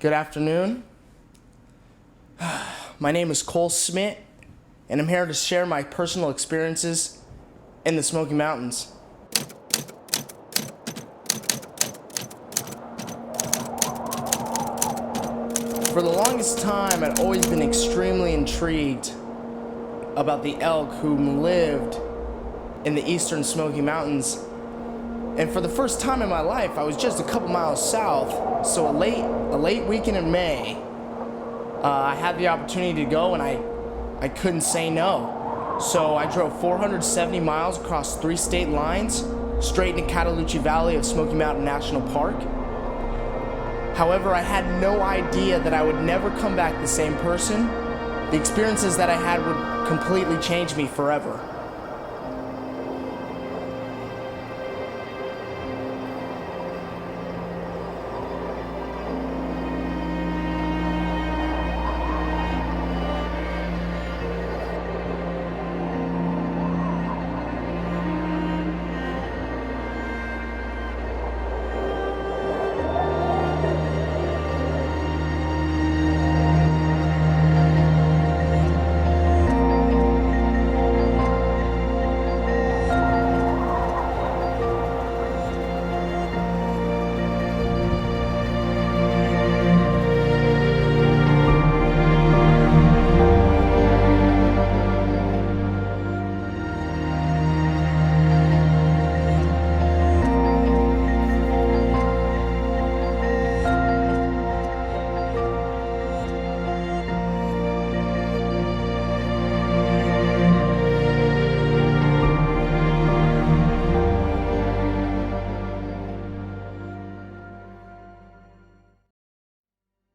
Good afternoon. My name is Cole Smith, and I'm here to share my personal experiences in the Smoky Mountains. For the longest time, I'd always been extremely intrigued about the elk who lived in the eastern Smoky Mountains. And for the first time in my life, I was just a couple miles south, so a late weekend in May, I had the opportunity to go, and I couldn't say no. So I drove 470 miles across 3 state lines, straight into Cataloochee Valley of Smoky Mountain National Park. However, I had no idea that I would never come back the same person. The experiences that I had would completely change me forever.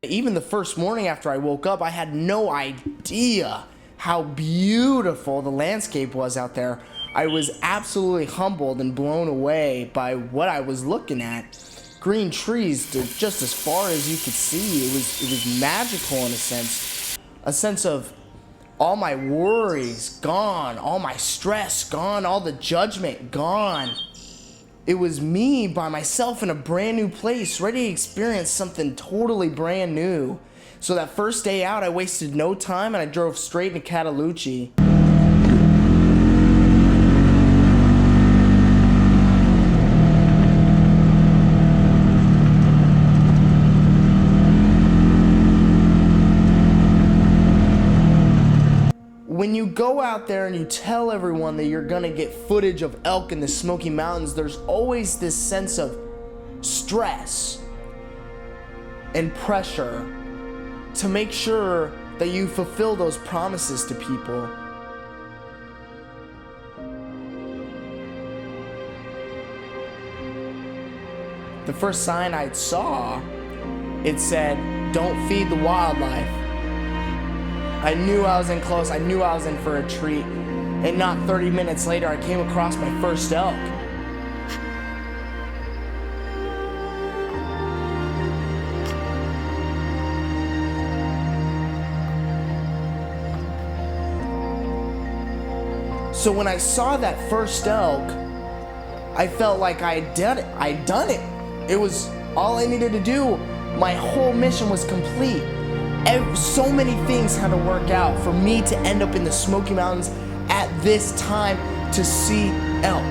Even the first morning after I woke up, I had no idea how beautiful the landscape was out there. I was absolutely humbled and blown away by what I was looking at. Green trees just as far as you could see. It was magical in a sense of all my worries gone, all my stress gone, all the judgment gone. It was me by myself in a brand new place, ready to experience something totally brand new. So that first day out, I wasted no time, and I drove straight into Cataloochee. When you go out there and you tell everyone that you're gonna get footage of elk in the Smoky Mountains, there's always this sense of stress and pressure to make sure that you fulfill those promises to people. The first sign I saw, it said, "Don't feed the wildlife." I knew I was in close, I knew I was in for a treat. And not 30 minutes later, I came across my first elk. So when I saw that first elk, I felt like I'd done it. It was all I needed to do. My whole mission was complete. So many things had to work out for me to end up in the Smoky Mountains at this time to see elk.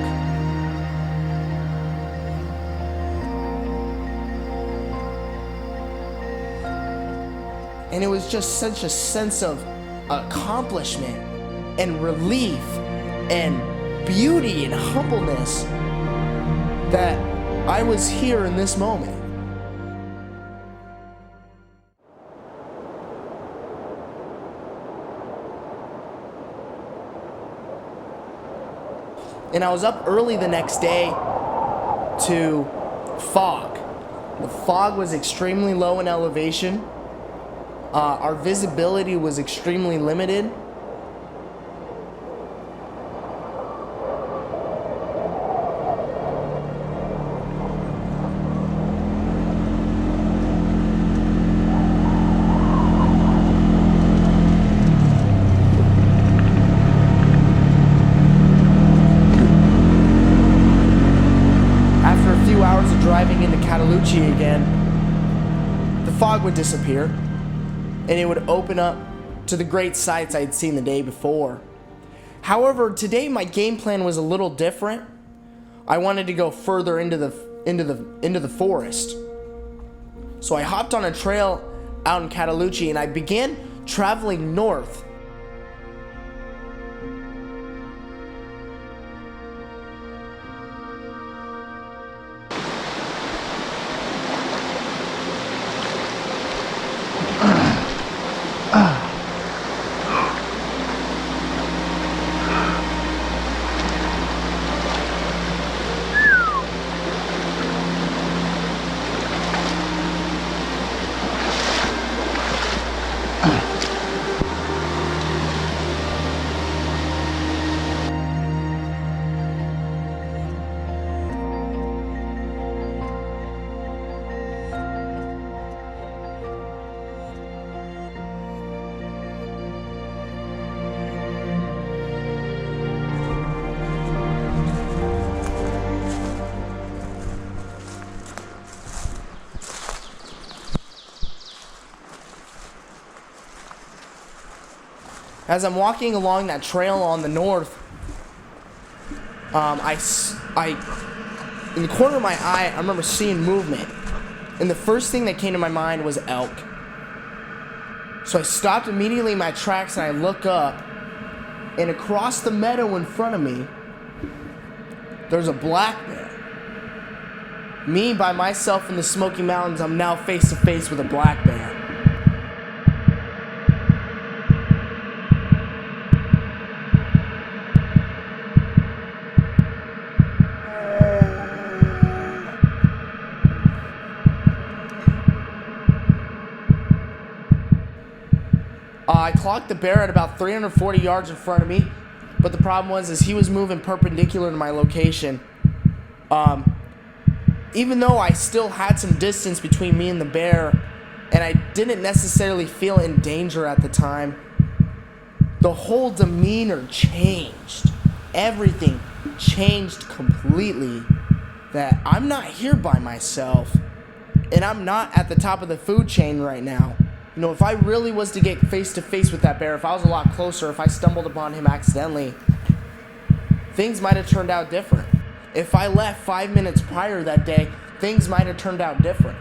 And it was just such a sense of accomplishment and relief and beauty and humbleness that I was here in this moment. And I was up early the next day to fog. The fog was extremely low in elevation. Our visibility was extremely limited. Cataloochee again, the fog would disappear, and it would open up to the great sights I had seen the day before. However, today my game plan was a little different. I wanted to go further into the forest. So I hopped on a trail out in Cataloochee and I began traveling north. As I'm walking along that trail on the north, in the corner of my eye, I remember seeing movement. And the first thing that came to my mind was elk. So I stopped immediately in my tracks and I look up, and across the meadow in front of me, there's a black bear. Me by myself in the Smoky Mountains, I'm now face to face with a black bear. I clocked the bear at about 340 yards in front of me, but the problem was he was moving perpendicular to my location. Even though I still had some distance between me and the bear, and I didn't necessarily feel in danger at the time, the whole demeanor changed. Everything changed completely. That I'm not here by myself, and I'm not at the top of the food chain right now. You know, if I really was to get face to face with that bear, if I was a lot closer, if I stumbled upon him accidentally, things might have turned out different. If I left 5 minutes prior that day, things might have turned out different.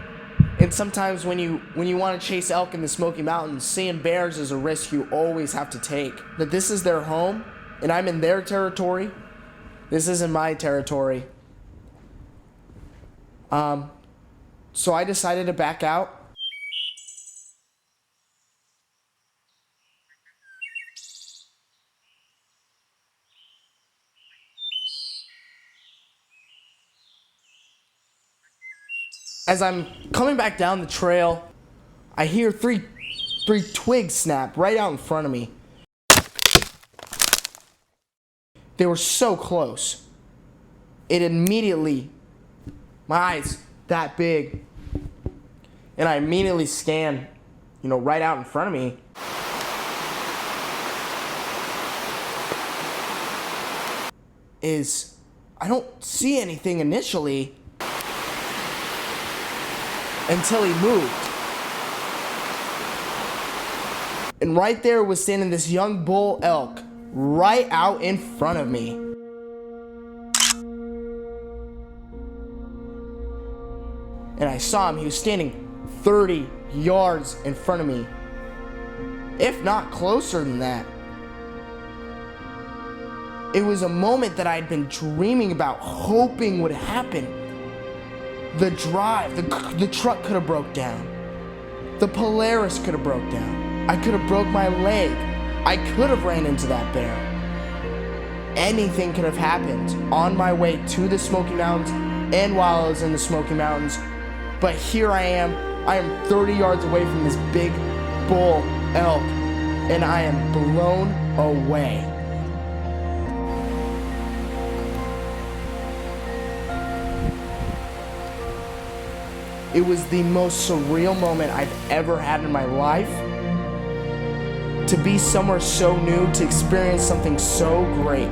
And sometimes when you want to chase elk in the Smoky Mountains, seeing bears is a risk you always have to take. That this is their home, and I'm in their territory. This isn't my territory. So I decided to back out. As I'm coming back down the trail, I hear three twigs snap right out in front of me. They were so close. It immediately, my eyes that big, and I immediately scan, right out in front of me. I don't see anything initially until he moved. And right there was standing this young bull elk right out in front of me. And I saw him. He was standing 30 yards in front of me, if not closer than that. It was a moment that I'd been dreaming about, hoping would happen. The drive, the truck could have broke down. The Polaris could have broke down. I could have broke my leg. I could have ran into that bear. Anything could have happened on my way to the Smoky Mountains and while I was in the Smoky Mountains. But here I am 30 yards away from this big bull elk, and I am blown away. It was the most surreal moment I've ever had in my life. To be somewhere so new, to experience something so great.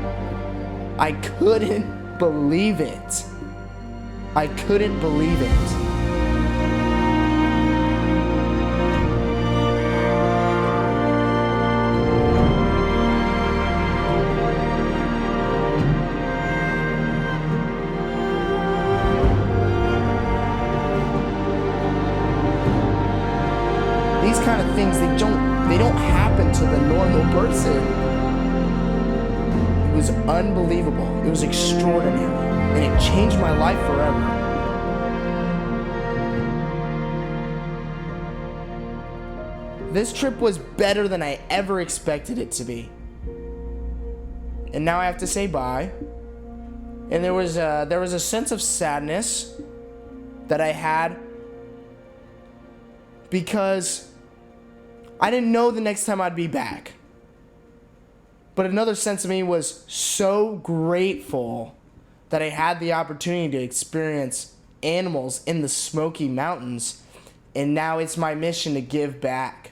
I couldn't believe it. I couldn't believe it. things they don't happen to the normal person. It was unbelievable. It was extraordinary, and it changed my life forever. This trip was better than I ever expected it to be. And now I have to say bye. And there was a sense of sadness that I had because I didn't know the next time I'd be back. But another sense of me was so grateful that I had the opportunity to experience animals in the Smoky Mountains, and now it's my mission to give back.